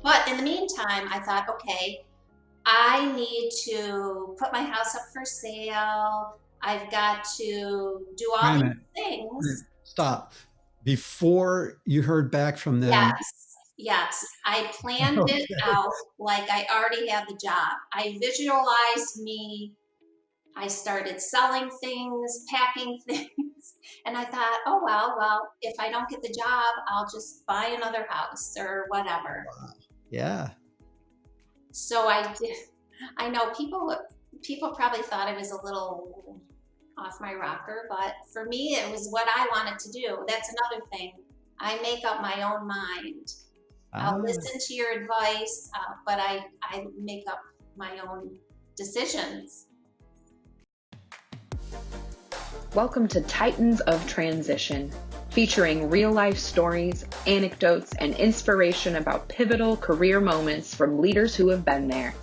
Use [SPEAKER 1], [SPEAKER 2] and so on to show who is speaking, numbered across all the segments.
[SPEAKER 1] But in the meantime, I thought, okay, I need to put my house up for sale. I've got to do
[SPEAKER 2] Wait
[SPEAKER 1] all
[SPEAKER 2] a
[SPEAKER 1] these
[SPEAKER 2] minute.
[SPEAKER 1] things.
[SPEAKER 2] Stop. Before you heard back from them.
[SPEAKER 1] Yes, yes. I planned it
[SPEAKER 2] Okay.
[SPEAKER 1] out like I already had the job. I visualized me. I started selling things, packing things, and I thought, oh well, if I don't get the job, I'll just buy another house or whatever.
[SPEAKER 2] Yeah.
[SPEAKER 1] So I did. I know people probably thought I was a little off my rocker, but for me, it was what I wanted to do. That's another thing. I make up my own mind. I'll
[SPEAKER 2] Ah,
[SPEAKER 1] listen to your advice, but I make up my own decisions.
[SPEAKER 3] Welcome to Titans of Transition, featuring real-life stories, anecdotes, and inspiration about pivotal career moments from leaders who have been there.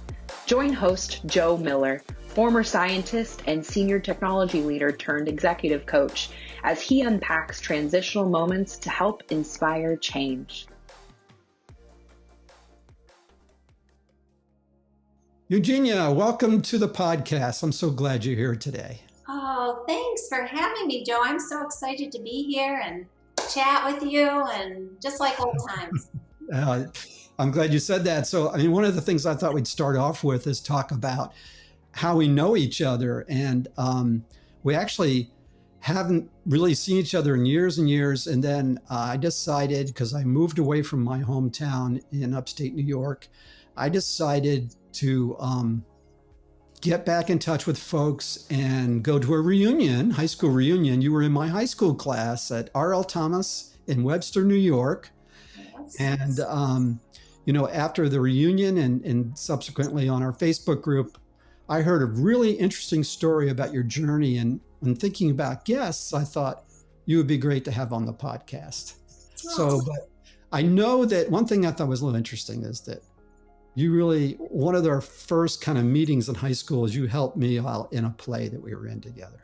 [SPEAKER 3] Join host Joe Miller, former scientist and senior technology leader turned executive coach, as he unpacks transitional moments to help inspire change.
[SPEAKER 2] Eugenia, welcome to the podcast. I'm so glad you're here today.
[SPEAKER 1] Oh, thanks for having me, Joe. I'm so excited to be here and chat with you and just like old times.
[SPEAKER 2] Uh, I'm glad you said that. So, I mean, one of the things I thought we'd start off with is talk about how we know each other. And we actually haven't really seen each other in years and years. And then I decided, because I moved away from my hometown in upstate New York, I decided to get back in touch with folks and go to a reunion, high school reunion. You were in my high school class at R.L. Thomas in Webster, New York.
[SPEAKER 1] Yes.
[SPEAKER 2] And, after the reunion and subsequently on our Facebook group, I heard a really interesting story about your journey. And when thinking about guests, I thought you would be great to have on the podcast. So, but I know that one thing I thought was a little interesting is that one of our first kind of meetings in high school is you helped me out in a play that we were in together.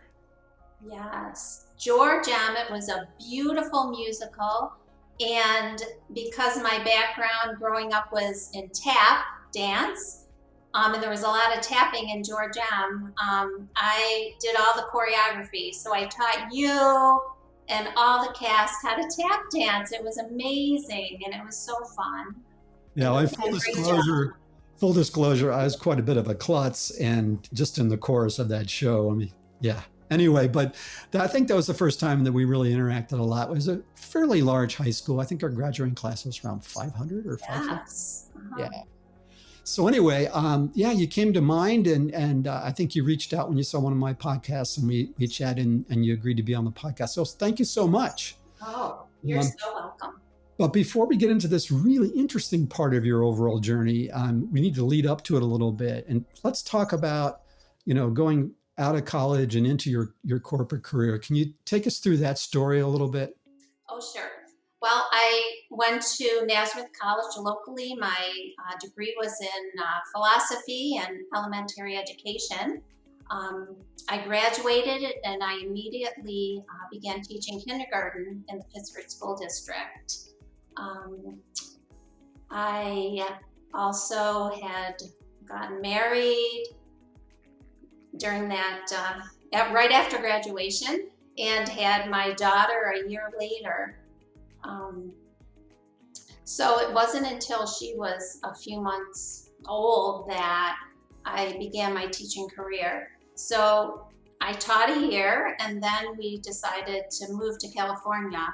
[SPEAKER 1] Yes. George Emmett was a beautiful musical. And because my background growing up was in tap dance, and there was a lot of tapping in George M, I did all the choreography. So I taught you and all the cast how to tap dance. It was amazing and it was so fun.
[SPEAKER 2] Yeah, well, full disclosure, I was quite a bit of a klutz and just in the chorus of that show. I mean, yeah. Anyway, but I think that was the first time that we really interacted a lot. It was a fairly large high school. I think our graduating class was around 500 or 500.
[SPEAKER 1] Yes.
[SPEAKER 2] Yeah. So anyway, you came to mind and I think you reached out when you saw one of my podcasts and we chatted and you agreed to be on the podcast. So thank you so much.
[SPEAKER 1] Oh, you're so welcome.
[SPEAKER 2] But before we get into this really interesting part of your overall journey, we need to lead up to it a little bit. And let's talk about, going out of college and into your corporate career. Can you take us through that story a little bit?
[SPEAKER 1] Oh, sure. Well, I went to Nazareth College locally. My degree was in philosophy and elementary education. I graduated and I immediately began teaching kindergarten in the Pittsburgh School District. I also had gotten married during that, right after graduation, and had my daughter a year later. So it wasn't until she was a few months old that I began my teaching career. So I taught a year and then we decided to move to California.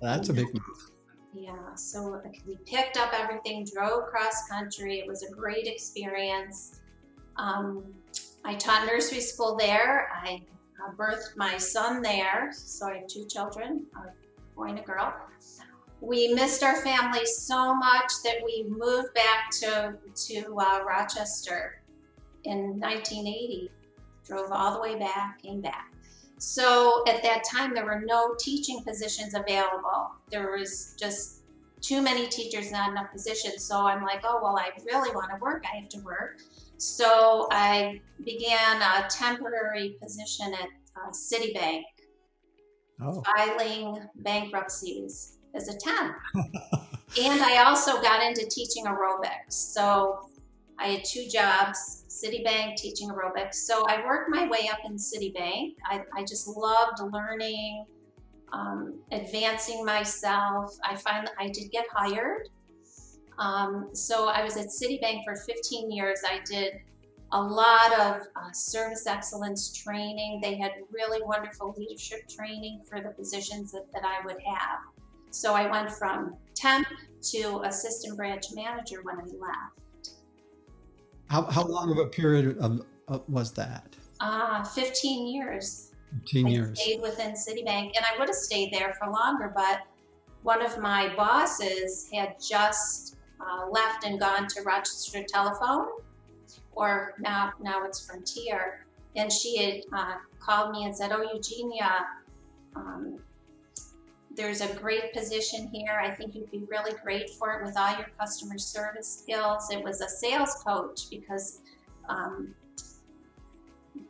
[SPEAKER 2] That's a big move.
[SPEAKER 1] Yeah, so we picked up everything, drove cross country. It was a great experience. I taught nursery school there. I birthed my son there. So I have two children, a boy and a girl. We missed our family so much that we moved back to Rochester in 1980. Drove all the way back, came back. So at that time, there were no teaching positions available. There was just too many teachers, not enough positions. So I'm like, oh, well, I really want to work. I have to work. So I began a temporary position at Citibank, filing bankruptcies as a temp. And I also got into teaching aerobics. So I had 2 jobs, Citibank, teaching aerobics. So I worked my way up in Citibank. I just loved learning, advancing myself. I find that I did get hired. So I was at Citibank for 15 years. I did a lot of service excellence training. They had really wonderful leadership training for the positions that I would have. So I went from temp to assistant branch manager when I left.
[SPEAKER 2] How long of a period was that?
[SPEAKER 1] 15 years.
[SPEAKER 2] 15 years.
[SPEAKER 1] I stayed within Citibank, and I would have stayed there for longer, but one of my bosses had just left and gone to Rochester Telephone, or now it's Frontier, and she had called me and said, "Oh, Eugenia, there's a great position here. I think you'd be really great for it with all your customer service skills." It was a sales coach because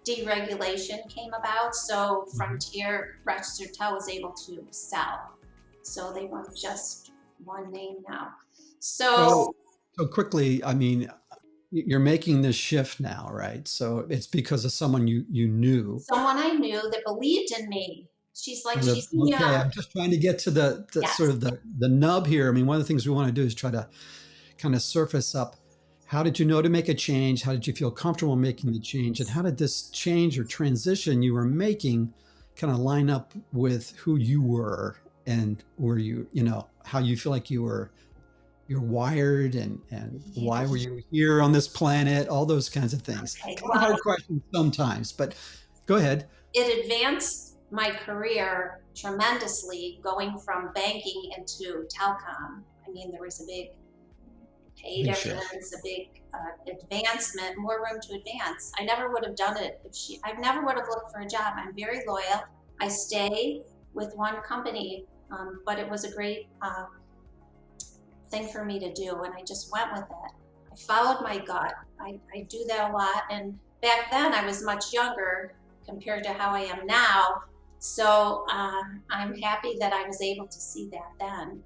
[SPEAKER 1] deregulation came about, so Frontier, Rochester Tel was able to sell. So they weren't just one name now. So
[SPEAKER 2] quickly, I mean, you're making this shift now, right? So it's because of someone you knew.
[SPEAKER 1] Someone I knew that believed in me. She's like, she's
[SPEAKER 2] okay, I'm just trying to get to the
[SPEAKER 1] Yes.
[SPEAKER 2] sort of the nub here. I mean, one of the things we want to do is try to kind of surface up, how did you know to make a change? How did you feel comfortable making the change? And how did this change or transition you were making kind of line up with who you were, and were you, how you feel like you're wired, and why were you here on this planet? All those kinds of things.
[SPEAKER 1] Okay,
[SPEAKER 2] Kind of hard questions sometimes, but go ahead.
[SPEAKER 1] It advanced my career tremendously, going from banking into telecom. I mean, there was a big pay difference, a big advancement, more room to advance. I never would have done it I never would have looked for a job. I'm very loyal. I stay with one company, but it was a great thing for me to do, and I just went with it. I followed my gut. I do that a lot, and back then I was much younger compared to how I am now. So I'm happy that I was able to see that then.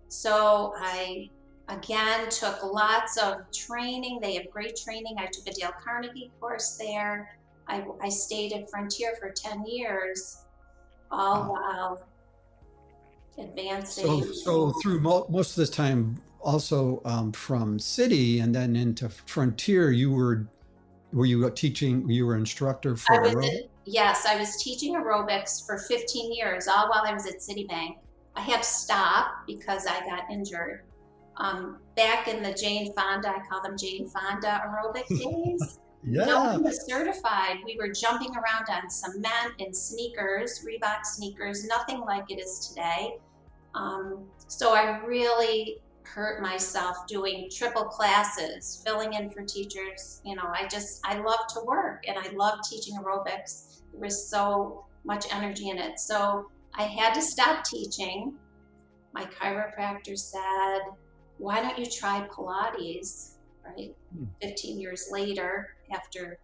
[SPEAKER 1] So I, again, took lots of training. They have great training. I took a Dale Carnegie course there. I stayed at Frontier for 10 years, all while advancing.
[SPEAKER 2] So through most of this time, also from Citi and then into Frontier, were you teaching? You were instructor for aerobics?
[SPEAKER 1] Yes, I was teaching aerobics for 15 years, all while I was at Citibank. I had to stop because I got injured. Back in the Jane Fonda, I call them Jane Fonda aerobic days.
[SPEAKER 2] Yeah.
[SPEAKER 1] No one was certified. We were jumping around on cement in sneakers, Reebok sneakers, nothing like it is today. So I really hurt myself doing triple classes, filling in for teachers. I love to work, and I love teaching aerobics. There was so much energy in it. So I had to stop teaching. My chiropractor said, "Why don't you try Pilates?" Right? 15 years later, after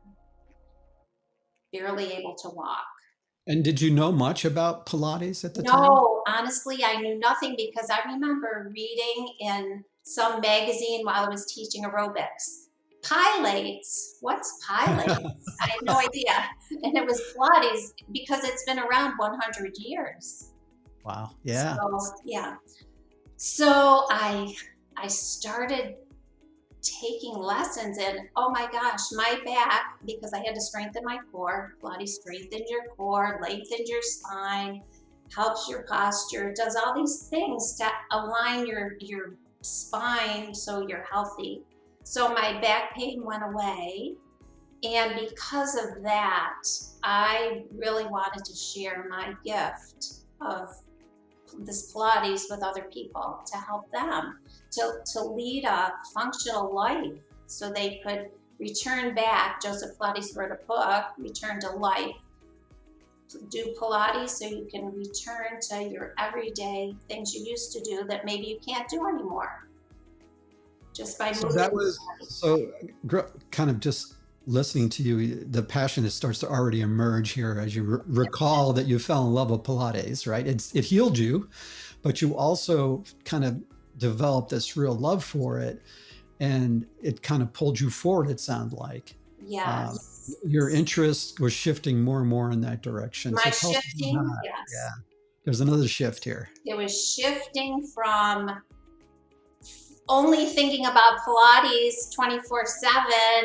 [SPEAKER 1] barely able to walk.
[SPEAKER 2] And did you know much about Pilates at the time?
[SPEAKER 1] No, honestly, I knew nothing, because I remember reading in some magazine while I was teaching aerobics, Pilates, what's Pilates? I had no idea. And it was Pilates, because it's been around 100 years.
[SPEAKER 2] Wow. Yeah.
[SPEAKER 1] So I started taking lessons, and oh my gosh, my back, because I had to strengthen my core. Pilates strengthens your core, lengthens your spine, helps your posture, does all these things to align your spine so you're healthy. So my back pain went away, and because of that, I really wanted to share my gift of this Pilates with other people, to help them to lead a functional life, so they could return back. Joseph Pilates wrote a book, Return to Life. Do Pilates so you can return to your everyday things you used to do that maybe you can't do anymore. Just by moving.
[SPEAKER 2] Kind of just listening to you, the passion starts to already emerge here as you recall that you fell in love with Pilates, right? It healed you, but you also kind of developed this real love for it, and it kind of pulled you forward, it sounded like.
[SPEAKER 1] Yes.
[SPEAKER 2] Your interest was shifting more and more in that direction.
[SPEAKER 1] My
[SPEAKER 2] So tell us about
[SPEAKER 1] shifting,
[SPEAKER 2] that.
[SPEAKER 1] yes.
[SPEAKER 2] Yeah. There's another shift here.
[SPEAKER 1] It was shifting from only thinking about Pilates 24/7.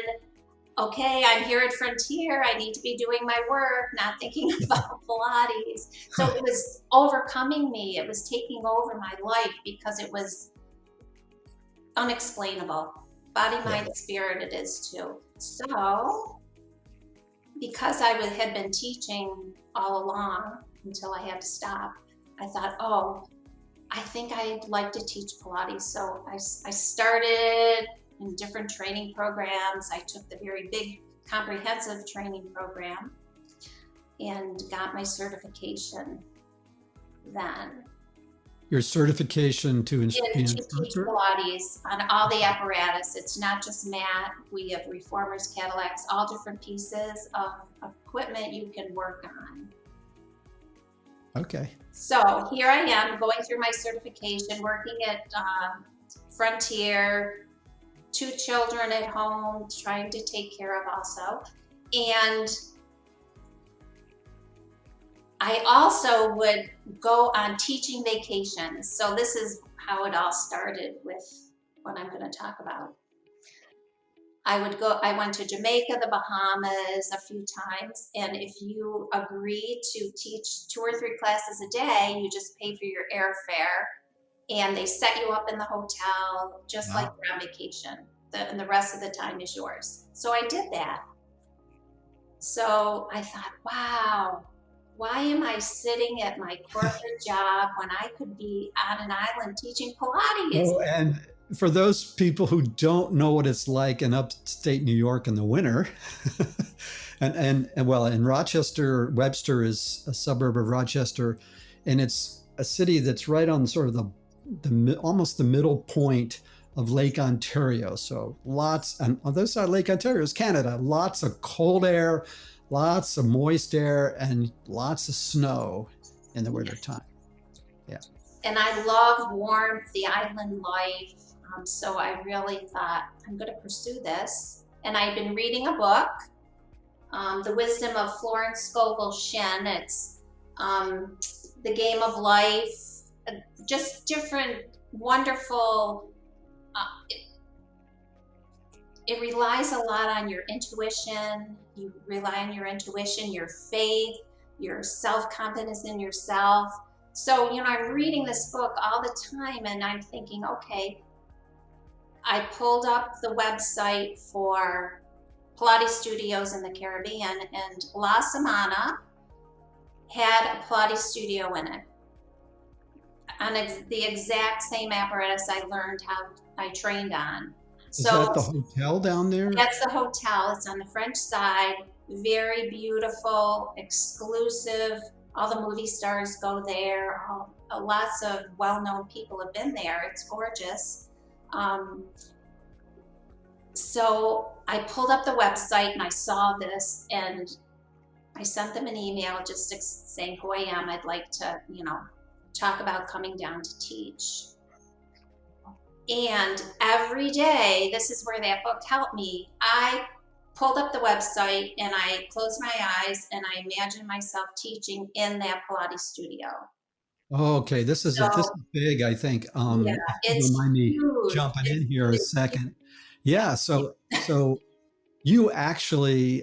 [SPEAKER 1] Okay, I'm here at Frontier. I need to be doing my work, not thinking about Pilates. So it was overcoming me. It was taking over my life because it was unexplainable. Body, mind, spirit, it is too. So because I had been teaching all along until I had to stop, I thought, oh, I think I'd like to teach Pilates. So I started in different training programs. I took the very big comprehensive training program and got my certification then.
[SPEAKER 2] Your certification to be an
[SPEAKER 1] To teach
[SPEAKER 2] instructor?
[SPEAKER 1] Pilates on all the apparatus. It's not just mat. We have reformers, Cadillacs, all different pieces of equipment you can work on.
[SPEAKER 2] Okay.
[SPEAKER 1] So here I am going through my certification, working at Frontier, 2 children at home, trying to take care of also. And I also would go on teaching vacations. So this is how it all started with what I'm going to talk about. I went to Jamaica, the Bahamas a few times, and if you agree to teach 2 or 3 classes a day, you just pay for your airfare, and they set you up in the hotel just like you're on vacation, and the rest of the time is yours. So I did that. So I thought, wow, why am I sitting at my corporate job when I could be on an island teaching Pilates?
[SPEAKER 2] Oh, and for those people who don't know what it's like in upstate New York in the winter, and well, in Rochester, Webster is a suburb of Rochester, and it's a city that's right on sort of the almost the middle point of Lake Ontario. So lots, and on the other side of Lake Ontario is Canada, lots of cold air, lots of moist air, and lots of snow in the wintertime. Yeah.
[SPEAKER 1] And I love warmth, the island life. So I really thought, I'm going to pursue this. And I'd been reading a book, The Wisdom of Florence Scovel Shinn. It's The Game of Life, just different wonderful, it relies a lot on your intuition. You rely on your intuition, your faith, your self-confidence in yourself. So, I'm reading this book all the time and I'm thinking, okay, I pulled up the website for Pilates studios in the Caribbean, and La Semana had a Pilates studio in it. On the exact same apparatus I learned how I trained on.
[SPEAKER 2] Is that the hotel down there?
[SPEAKER 1] That's the hotel. It's on the French side. Very beautiful, exclusive. All the movie stars go there. Lots of well-known people have been there. It's gorgeous. So I pulled up the website and I saw this, and I sent them an email just saying who I am. I'd like to, talk about coming down to teach. And every day, this is where that book helped me. I pulled up the website and I closed my eyes and I imagined myself teaching in that Pilates studio.
[SPEAKER 2] Oh, okay. This is big, I think.
[SPEAKER 1] Yeah, it's
[SPEAKER 2] mind me
[SPEAKER 1] huge.
[SPEAKER 2] jumping in here a second. Yeah. So you actually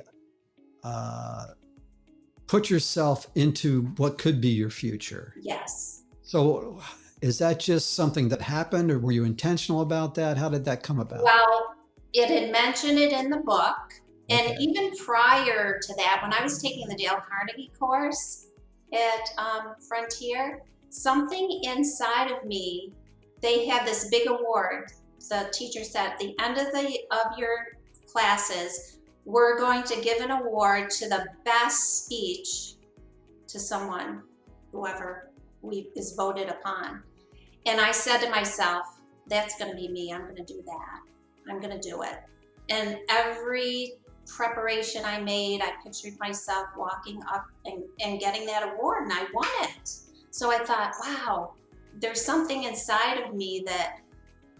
[SPEAKER 2] put yourself into what could be your future.
[SPEAKER 1] Yes.
[SPEAKER 2] So is that just something that happened, or were you intentional about that? How did that come about?
[SPEAKER 1] Well, it had mentioned it in the book. And
[SPEAKER 2] Okay.
[SPEAKER 1] even prior to that, when I was taking the Dale Carnegie course at Frontier, something inside of me, they had this big award. The teacher said, at the end of your classes, we're going to give an award to the best speech to someone, whoever is voted upon. And I said to myself, that's going to be me. I'm going to do that. I'm going to do it. And every preparation I made, I pictured myself walking up and getting that award, and I won it. So I thought, wow, there's something inside of me that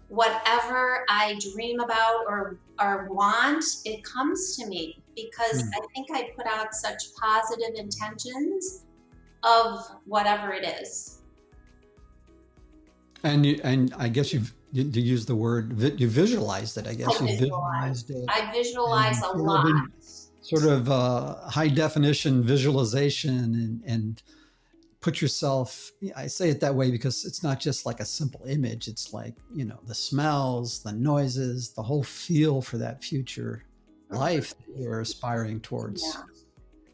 [SPEAKER 1] whatever I dream about or want, it comes to me, because I think I put out such positive intentions of whatever it is.
[SPEAKER 2] And I guess you use the word, you visualized it, I guess.
[SPEAKER 1] I visualized it. I visualize a lot.
[SPEAKER 2] Sort of high definition visualization and put yourself, I say it that way because it's not just like a simple image. It's like, the smells, the noises, the whole feel for that future life that you're aspiring towards.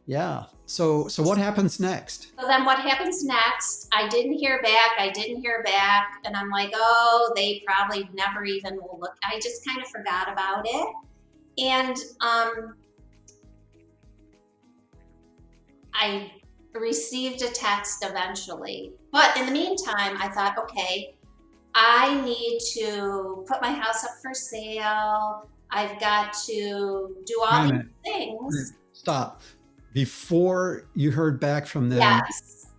[SPEAKER 2] Yeah. So what happens next?
[SPEAKER 1] So then what happens next? I didn't hear back. And I'm like, oh, they probably never even will look. I just kind of forgot about it. And I received a text eventually. But in the meantime, I thought, okay, I need to put my house up for sale. I've got to do all these things.
[SPEAKER 2] Stop. Before you heard back from them.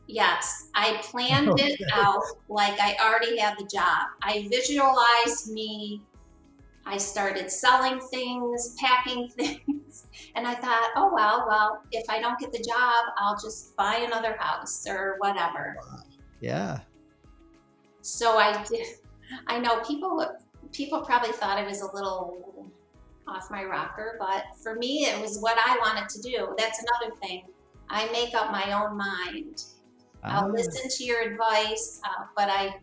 [SPEAKER 1] Yes. I planned it out like I already had the job. I visualized me. I started selling things, packing things. And I thought, oh, well, if I don't get the job, I'll just buy another house or whatever.
[SPEAKER 2] Wow. Yeah.
[SPEAKER 1] So I did. I know people probably thought I was a little off my rocker, but for me, it was what I wanted to do. That's another thing. I make up my own mind. I'll listen to your advice, but I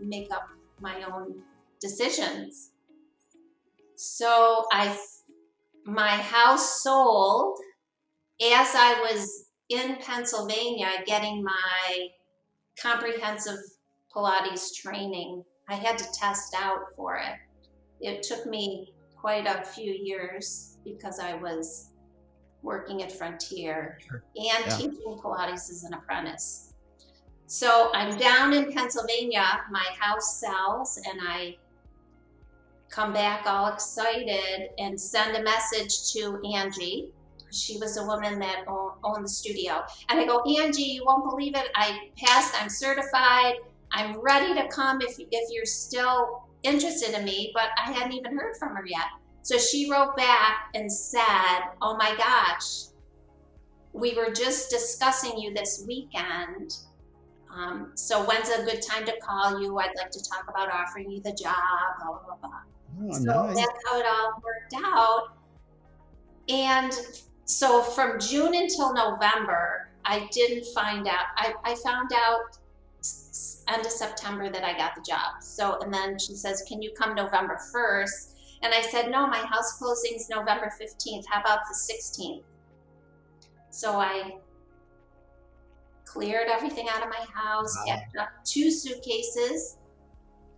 [SPEAKER 1] make up my own decisions. So my house sold as I was in Pennsylvania getting my comprehensive Pilates training. I had to test out for it. It took me quite a few years because I was working at Frontier and teaching Pilates as an apprentice. So I'm down in Pennsylvania, my house sells, and I come back all excited and send a message to Angie. She was a woman that owned the studio. And I go, Angie, you won't believe it. I passed, I'm certified. I'm ready to come if you're still interested in me, but I hadn't even heard from her yet. So she wrote back and said, oh my gosh, we were just discussing you this weekend. So when's a good time to call you? I'd like to talk about offering you the job, blah, blah, blah.
[SPEAKER 2] Oh,
[SPEAKER 1] so
[SPEAKER 2] nice.
[SPEAKER 1] That's how it all worked out. And so from June until November, I didn't find out. I found out end of September that I got the job. So, and then she says, can you come November 1st? And I said, no, my house closing's November 15th. How about the 16th? So I cleared everything out of my house, packed up 2 suitcases.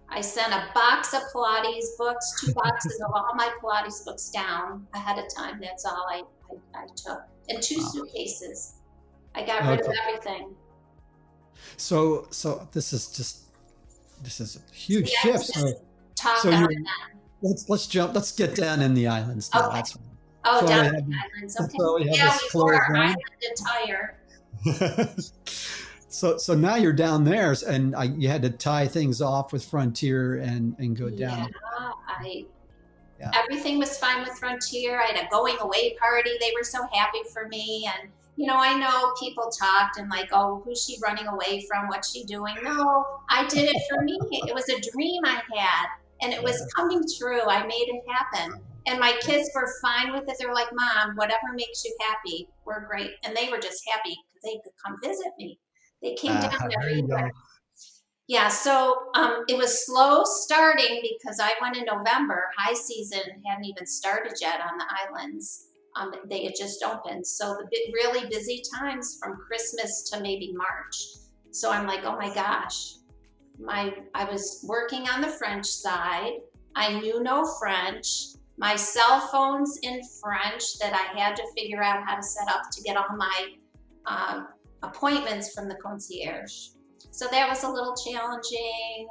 [SPEAKER 1] I sent a box of Pilates books, 2 boxes of all my Pilates books down ahead of time. That's all I took. And 2 suitcases. I got rid of everything.
[SPEAKER 2] So this is a huge shift. Let's get down in the islands now.
[SPEAKER 1] Okay.
[SPEAKER 2] That's
[SPEAKER 1] down in the islands. Okay. Yeah, we were island attire.
[SPEAKER 2] So now you're down there, and you had to tie things off with Frontier and go down.
[SPEAKER 1] Yeah, everything was fine with Frontier. I had a going away party. They were so happy for me. And, I know people talked and like, oh, who's she running away from? What's she doing? No, I did it for me. It was a dream I had, and it was coming true. I made it happen. And my kids were fine with it. They're like, Mom, whatever makes you happy, we're great. And they were just happy because they could come visit me. They came down every year. Yeah, so it was slow starting because I went in November. High season hadn't even started yet on the islands. They had just opened. So the really busy times from Christmas to maybe March. So I'm like, oh my gosh. I was working on the French side. I knew no French. My cell phone's in French that I had to figure out how to set up to get all my appointments from the concierge. So that was a little challenging.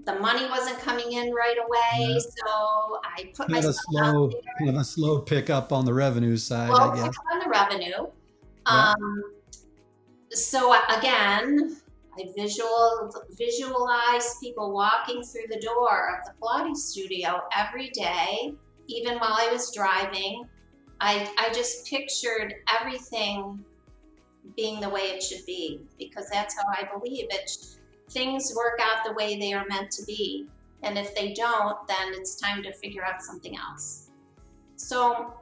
[SPEAKER 1] The money wasn't coming in right away, so I put myself out there.
[SPEAKER 2] Kind of a slow pickup on the revenue side,
[SPEAKER 1] I
[SPEAKER 2] guess.
[SPEAKER 1] Pick up on the revenue. So again, I visualize people walking through the door of the Pilates studio every day, even while I was driving. I just pictured everything being the way it should be, because that's how I believe it. Things work out the way they are meant to be. And if they don't, then it's time to figure out something else. So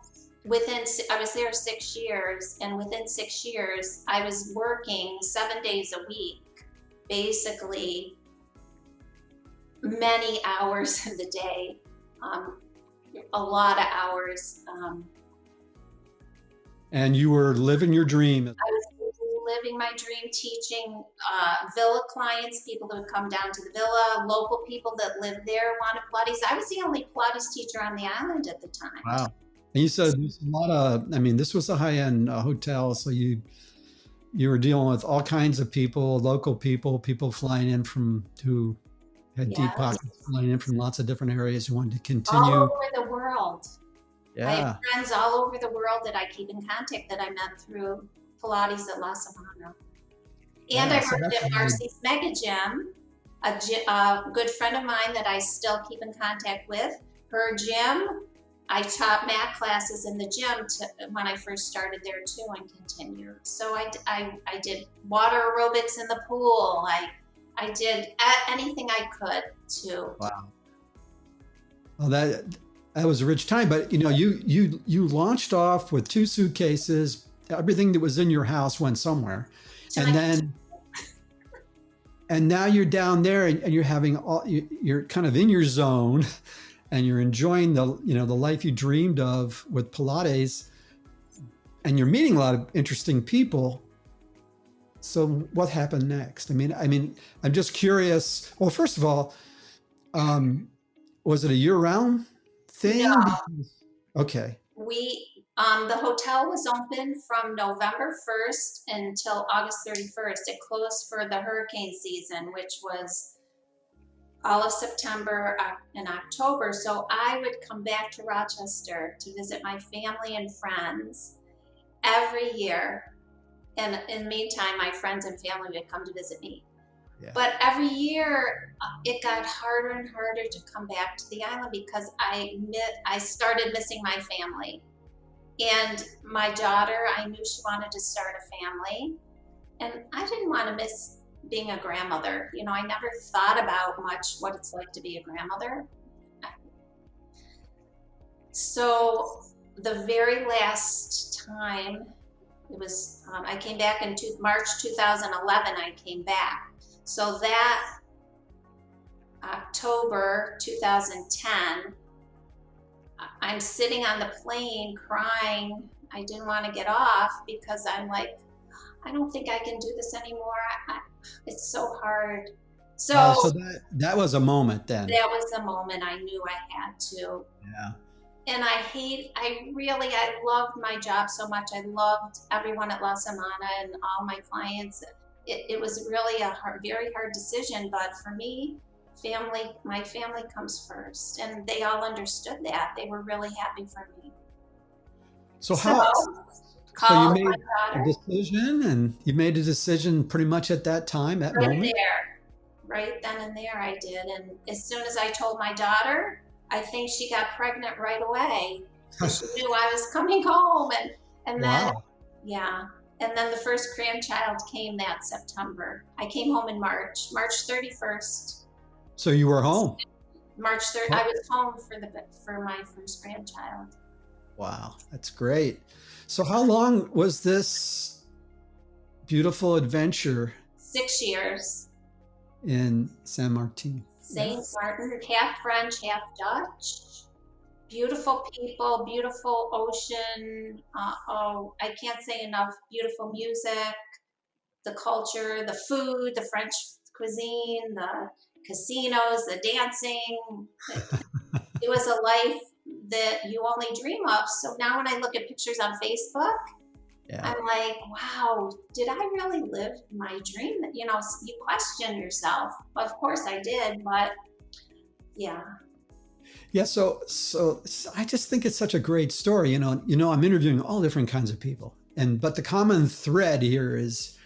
[SPEAKER 1] I was there 6 years, and within 6 years, I was working 7 days a week, basically many hours of the day, a lot of hours.
[SPEAKER 2] And you were living your dream.
[SPEAKER 1] I was living my dream, teaching villa clients, people who would come down to the villa, local people that lived there wanted Pilates. I was the only Pilates teacher on the island at the time.
[SPEAKER 2] Wow. And you said there's a lot of, I mean, this was a high-end hotel, so you were dealing with all kinds of people, local people flying in who had deep pockets, flying in from lots of different areas who wanted to continue.
[SPEAKER 1] All over the world.
[SPEAKER 2] Yeah.
[SPEAKER 1] I have friends all over the world that I keep in contact that I met through Pilates at La Sabana. And I worked at Marcy's Mega Gym, a good friend of mine that I still keep in contact with. Her gym, I taught mat classes in the gym when I first started there too, and continued. So I did water aerobics in the pool. I did anything I could to.
[SPEAKER 2] Wow. Well, that was a rich time, but you launched off with 2 suitcases. Everything that was in your house went somewhere, and now you're down there and you're having you're kind of in your zone, and you're enjoying the life you dreamed of with Pilates, and you're meeting a lot of interesting people. So what happened next? I mean, I'm just curious. Well, first of all, was it a year-round thing?
[SPEAKER 1] No.
[SPEAKER 2] Okay.
[SPEAKER 1] The hotel was open from November 1st until August 31st. It closed for the hurricane season, which was all of September and October. So I would come back to Rochester to visit my family and friends every year. And in the meantime, my friends and family would come to visit me. Yeah. But every year, it got harder and harder to come back to the island because I started missing my family. And my daughter, I knew she wanted to start a family. And I didn't want to miss being a grandmother. I never thought about much what it's like to be a grandmother. So the very last time, it was, I came back in March 2011, I came back. So that October 2010, I'm sitting on the plane crying. I didn't want to get off because I'm like, I don't think I can do this anymore. It's so hard. So
[SPEAKER 2] that was a moment then.
[SPEAKER 1] That was a moment I knew I had to.
[SPEAKER 2] Yeah.
[SPEAKER 1] And I loved my job so much. I loved everyone at La Semana and all my clients. It was really a very hard decision, but for me, my family comes first, and they all understood that. They were really happy for me.
[SPEAKER 2] So you made a decision, and you made a decision pretty much at that time, that moment?
[SPEAKER 1] Right then and there I did. And as soon as I told my daughter, I think she got pregnant right away. She knew I was coming home, and then, yeah. And then the first grandchild came that September. I came home in March 31st.
[SPEAKER 2] So you were home?
[SPEAKER 1] March 3rd. I was home for my first grandchild.
[SPEAKER 2] Wow, that's great. So how long was this beautiful adventure?
[SPEAKER 1] 6 years.
[SPEAKER 2] In Sint Maarten.
[SPEAKER 1] Sint Maarten, half French, half Dutch. Beautiful people, beautiful ocean. I can't say enough. Beautiful music, the culture, the food, the French cuisine, the casinos, the dancing. It was a life that you only dream of. So now when I look at pictures on Facebook, I'm like, wow, did I really live my dream? You question yourself. Of course I did, but yeah.
[SPEAKER 2] Yeah, so I just think it's such a great story. I'm interviewing all different kinds of people, but the common thread here is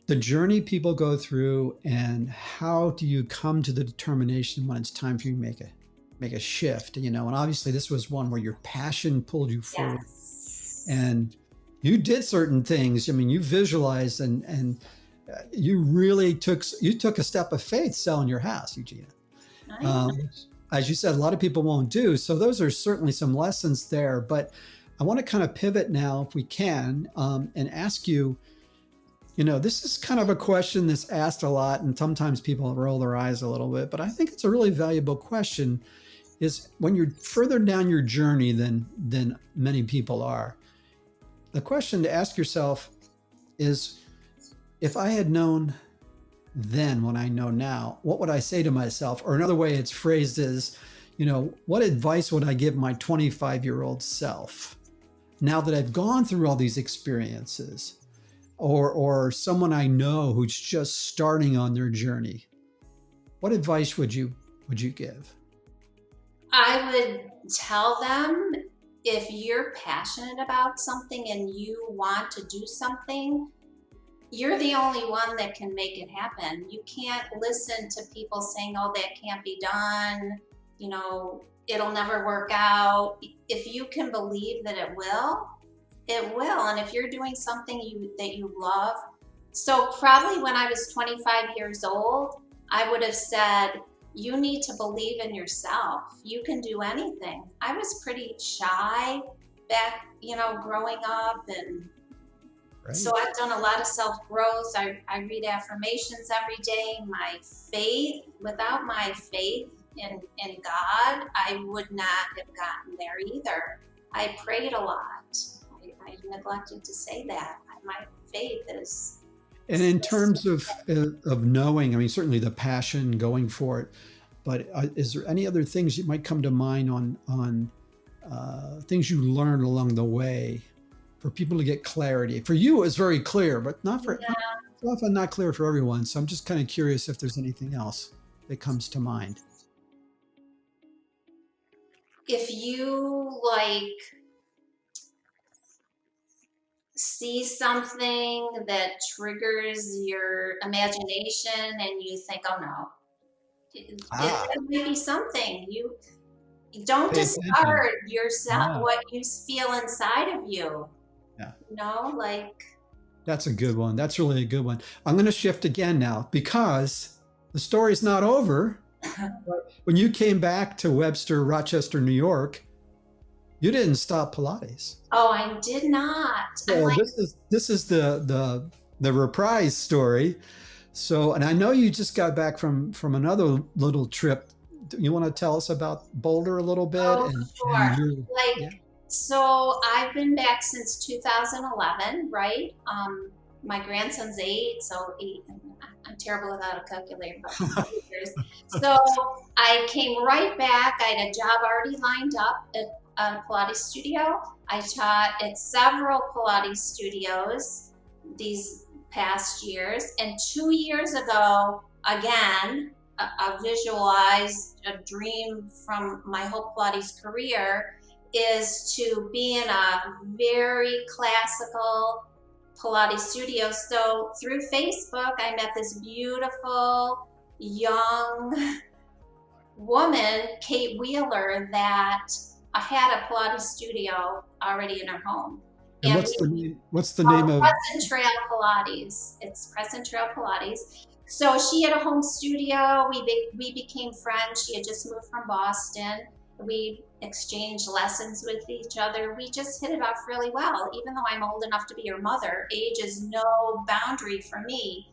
[SPEAKER 2] the journey people go through, and how do you come to the determination when it's time for you to make a shift, and obviously this was one where your passion pulled you forward.
[SPEAKER 1] Yes.
[SPEAKER 2] And you did certain things. I mean, you visualized and you really took a step of faith selling your house, Eugenia. As you said, a lot of people won't do. So those are certainly some lessons there. But I want to kind of pivot now, if we can, and ask you, this is kind of a question that's asked a lot, and sometimes people roll their eyes a little bit, but I think it's a really valuable question, is when you're further down your journey than many people are, the question to ask yourself is, if I had known then what I know now, what would I say to myself? Or another way it's phrased is, what advice would I give my 25-year-old self now that I've gone through all these experiences? Or someone I know who's just starting on their journey? What advice would you give?
[SPEAKER 1] I would tell them, if you're passionate about something and you want to do something, you're the only one that can make it happen. You can't listen to people saying, oh, that can't be done, it'll never work out. If you can believe that it will. And if you're doing something that you love. So probably when I was 25 years old, I would have said, you need to believe in yourself. You can do anything. I was pretty shy back, growing up. And
[SPEAKER 2] Right.
[SPEAKER 1] So I've done a lot of self-growth. I read affirmations every day. My faith, without my faith in God, I would not have gotten there either. I prayed a lot. I neglected to say that. My faith is...
[SPEAKER 2] And in terms of knowing, I mean, certainly the passion going for it, but is there any other things that might come to mind on things you learned along the way for people to get clarity? For you, it was very clear, but it's often not clear for everyone. So I'm just kind of curious if there's anything else that comes to mind.
[SPEAKER 1] If you see something that triggers your imagination and you think, oh no, it might be something. You don't discard yourself, what you feel inside of you.
[SPEAKER 2] Yeah. That's a good one. That's really a good one. I'm going to shift again now, because the story's not over. When you came back to Webster, Rochester, New York, you didn't stop Pilates.
[SPEAKER 1] Oh, I did not.
[SPEAKER 2] So this is the reprise story. So, and I know you just got back from another little trip. You want to tell us about Boulder a little bit?
[SPEAKER 1] Oh, sure. So I've been back since 2011, right? My grandson's 8, so 8. I'm terrible without a calculator, but 8 years. So I came right back. I had a job already lined up at a Pilates studio. I taught at several Pilates studios these past years. And 2 years ago, again, a visualized a dream from my whole Pilates career is to be in a very classical Pilates studio. So through Facebook, I met this beautiful young woman, Kate Wheeler, that had a Pilates studio already in her home.
[SPEAKER 2] And what's the name of
[SPEAKER 1] Crescent Trail Pilates? It's Crescent Trail Pilates. So she had a home studio. We became friends. She had just moved from Boston. We exchanged lessons with each other. We just hit it off really well. Even though I'm old enough to be her mother, age is no boundary for me.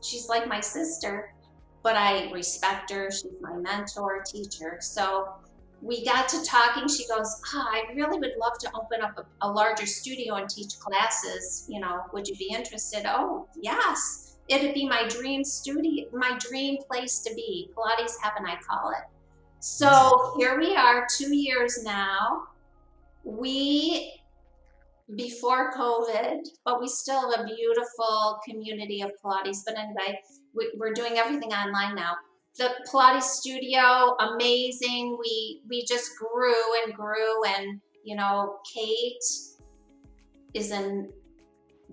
[SPEAKER 1] She's like my sister, but I respect her. She's my mentor, teacher. So we got to talking. She goes, I really would love to open up a larger studio and teach classes. Would you be interested? Oh, yes. It'd be my dream studio, my dream place to be. Pilates heaven, I call it. So here we are, 2 years now. Before COVID, but we still have a beautiful community of Pilates. But anyway, we're doing everything online now. The Pilates studio, amazing. We just grew and grew, and Kate is an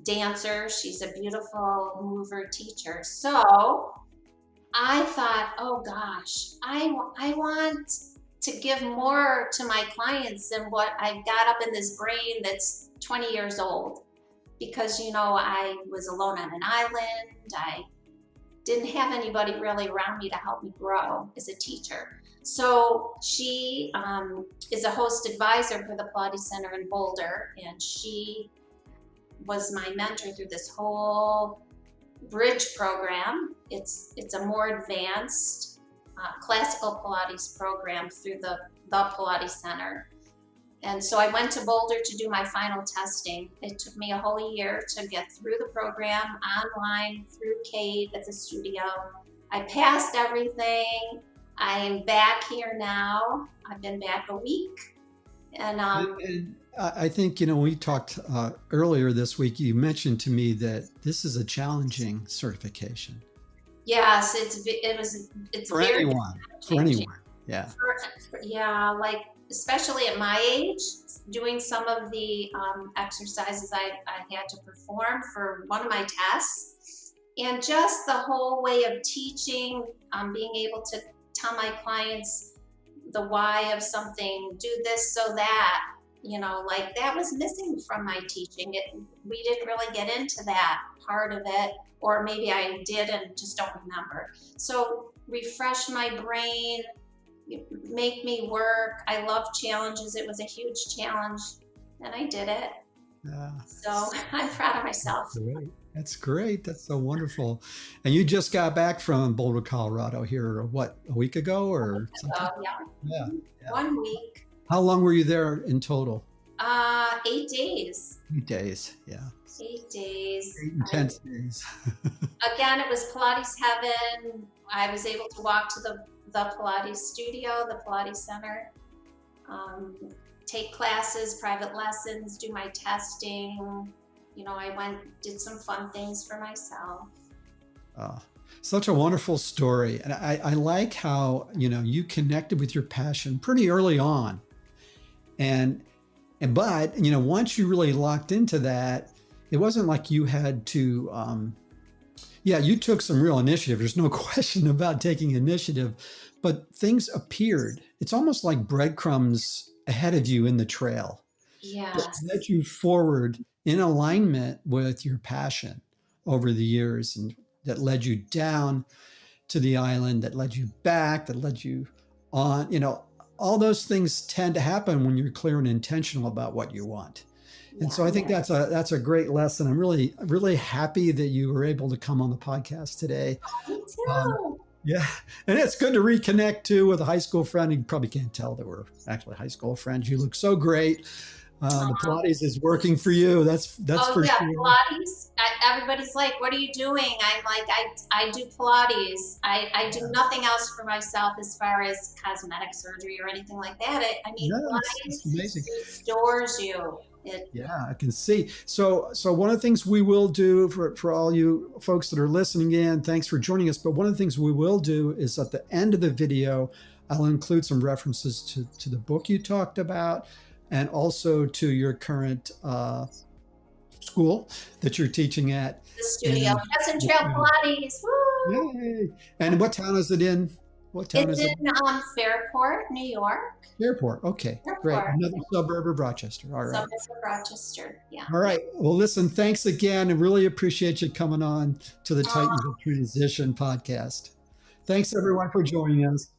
[SPEAKER 1] dancer. She's a beautiful mover teacher. So I thought, oh gosh, I want to give more to my clients than what I've got up in this brain that's 20 years old. Because, I was alone on an island. I didn't have anybody really around me to help me grow as a teacher. So she is a host advisor for the Pilates Center in Boulder, and she was my mentor through this whole bridge program. It's a more advanced classical Pilates program through the Pilates Center. And so I went to Boulder to do my final testing. It took me a whole year to get through the program, online, through Kate at the studio. I passed everything. I am back here now. I've been back a week. And
[SPEAKER 2] I think, when we talked earlier this week, you mentioned to me that this is a challenging certification.
[SPEAKER 1] Yes, it's
[SPEAKER 2] for
[SPEAKER 1] very
[SPEAKER 2] anyone. For anyone. Yeah.
[SPEAKER 1] Especially at my age, doing some of the exercises I had to perform for one of my tests, and just the whole way of teaching, being able to tell my clients the why of something, do this so that, that was missing from my teaching. We didn't really get into that part of it, or maybe I did and just don't remember. So refresh my brain, make me work. I love challenges. It was a huge challenge, and I did it.
[SPEAKER 2] Yeah.
[SPEAKER 1] So I'm proud of myself.
[SPEAKER 2] That's great. That's so wonderful. And you just got back from Boulder, Colorado here, a week ago or something?
[SPEAKER 1] Yeah. 1 week.
[SPEAKER 2] How long were you there in total?
[SPEAKER 1] 8 days.
[SPEAKER 2] 8 days. Yeah.
[SPEAKER 1] 8 days.
[SPEAKER 2] 8 intense days.
[SPEAKER 1] Again, it was Pilates heaven. I was able to walk to the Pilates studio, the Pilates Center, take classes, private lessons, do my testing. I did some fun things for myself.
[SPEAKER 2] Such a wonderful story. And I like how, you connected with your passion pretty early on. But once you really locked into that, it wasn't like you had to, you took some real initiative. There's no question about taking initiative, but things appeared. It's almost like breadcrumbs ahead of you in the trail.
[SPEAKER 1] Yeah.
[SPEAKER 2] That led you forward in alignment with your passion over the years, and that led you down to the island, that led you back, that led you on. All those things tend to happen when you're clear and intentional about what you want. And so I think that's a great lesson. I'm really, really happy that you were able to come on the podcast today.
[SPEAKER 1] Me too.
[SPEAKER 2] Yeah. And it's good to reconnect too with a high school friend. You probably can't tell that we're actually high school friends. You look so great. The Pilates is working for you. That's for sure.
[SPEAKER 1] Pilates. Everybody's like, what are you doing? I'm like, I do Pilates. I do nothing else for myself as far as cosmetic surgery or anything like that. Pilates restores you.
[SPEAKER 2] I can see. So one of the things we will do for all you folks that are listening in, thanks for joining us. But one of the things we will do is at the end of the video, I'll include some references to the book you talked about, and also to your current school that you're teaching at.
[SPEAKER 1] The studio, Hudson Trail Pilates. Woo!
[SPEAKER 2] Yay! And what town is it in?
[SPEAKER 1] It's in Fairport, New York.
[SPEAKER 2] Fairport. Okay, great. Another suburb of Rochester. All right.
[SPEAKER 1] Suburb of Rochester. Yeah.
[SPEAKER 2] All right. Well, listen, thanks again. I really appreciate you coming on to the Titans of Transition podcast. Thanks everyone for joining us.